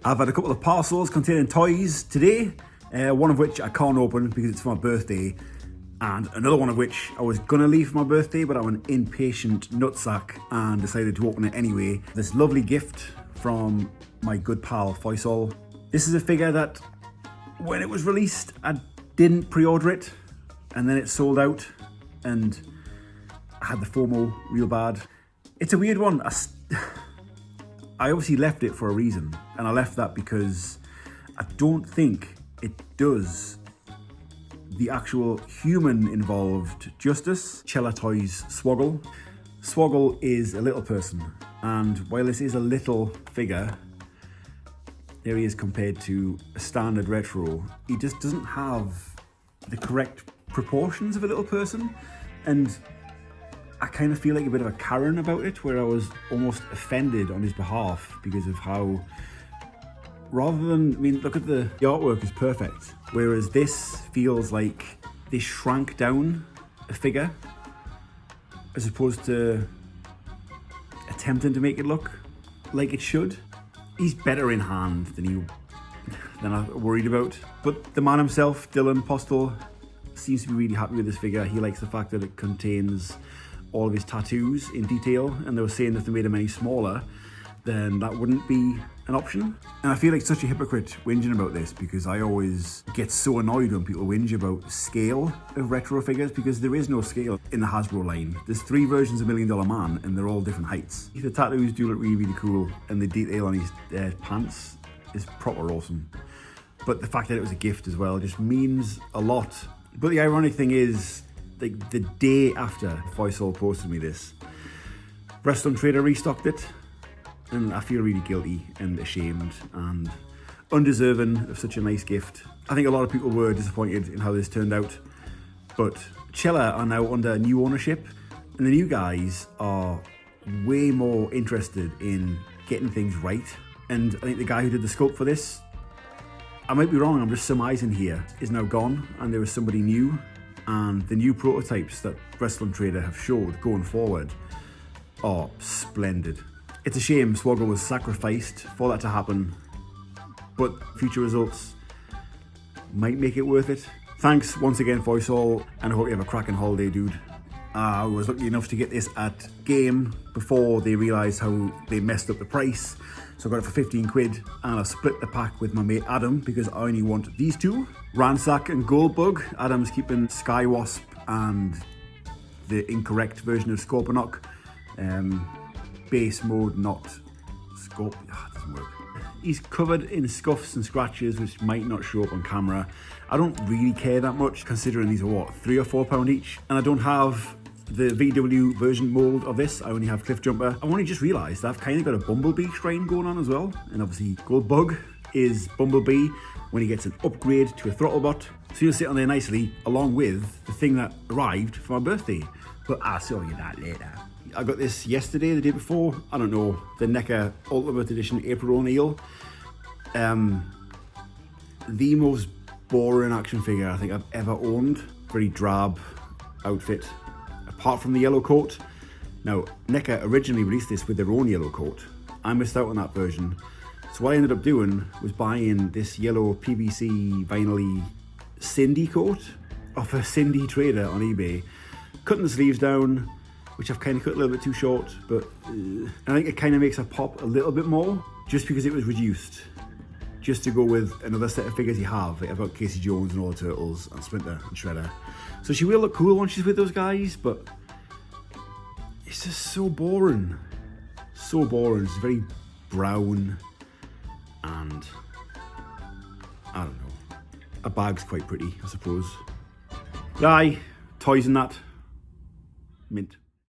I've had a couple of parcels containing toys today, one of which I can't open because it's for my birthday, and another one of which I was gonna leave for my birthday, but I'm an impatient nutsack and decided to open it anyway. This lovely gift from my good pal Faisal. This is a figure that when it was released, I didn't pre-order it, and then it sold out, and I had the FOMO real bad. It's a weird one. I obviously left it for a reason, and I left that because I don't think it does the actual human involved justice. Cella Toys Swoggle. Swoggle is a little person, and while this is a little figure, there he is compared to a standard retro, he just doesn't have the correct proportions of a little person, and I kind of feel like a bit of a Karen about it, where I was almost offended on his behalf because of how, rather than, I mean, look at the artwork is perfect, whereas this feels like they shrank down a figure as opposed to attempting to make it look like it should. He's better in hand than I worried about. But the man himself, Dylan Postel, seems to be really happy with this figure. He likes the fact that it contains all of his tattoos in detail, and they were saying that if they made him any smaller, then that wouldn't be an option. And I feel like such a hypocrite whinging about this because I always get so annoyed when people whinge about scale of retro figures, because there is no scale in the Hasbro line. There's 3 versions of $1 Million Man and they're all different heights. The tattoos do look really, really cool, and the detail on his pants is proper awesome. But the fact that it was a gift as well just means a lot. But the ironic thing is, like the day after Faisal posted me this, Wrestling Trader restocked it, and I feel really guilty and ashamed and undeserving of such a nice gift. I think a lot of people were disappointed in how this turned out, but Cella are now under new ownership, and the new guys are way more interested in getting things right. And I think the guy who did the sculpt for this, I might be wrong, I'm just surmising here, is now gone, and there is somebody new. And the new prototypes that Wrestling Trader have showed going forward are splendid. It's a shame Swoggle was sacrificed for that to happen, but future results might make it worth it. Thanks once again, Faisal, and I hope you have a cracking holiday, dude. I was lucky enough to get this at Game before they realised how they messed up the price. So I got it for 15 quid, and I split the pack with my mate Adam because I only want these two. Ransack and Goldbug. Adam's keeping Skywasp and the incorrect version of Scorponok. Base mode, not Scorp. It doesn't work. He's covered in scuffs and scratches which might not show up on camera. I don't really care that much considering these are what, £3 or £4 each, and I don't have the VW version mold of this. I only have Cliff Jumper. I only just realised I've kind of got a Bumblebee shrine going on as well, and obviously Goldbug is Bumblebee when he gets an upgrade to a Throttlebot, so he'll sit on there nicely along with the thing that arrived for my birthday. But I'll show you that later. I got this yesterday, the day before, I don't know, the NECA Ultimate Edition April O'Neil. The most boring action figure I think I've ever owned. Very drab outfit, apart from the yellow coat. Now, NECA originally released this with their own yellow coat. I missed out on that version. So what I ended up doing was buying this yellow PVC vinyl-y Cindy coat off a Cindy Trader on eBay, cutting the sleeves down, which I've kind of cut a little bit too short, but I think it kind of makes her pop a little bit more just because it was reduced, just to go with another set of figures you have. Like I've got Casey Jones and all the Turtles and Splinter and Shredder. So she will look cool when she's with those guys, but it's just so boring. So boring. It's very brown, and I don't know. A bag's quite pretty, I suppose. Aye, toys and that. Mint.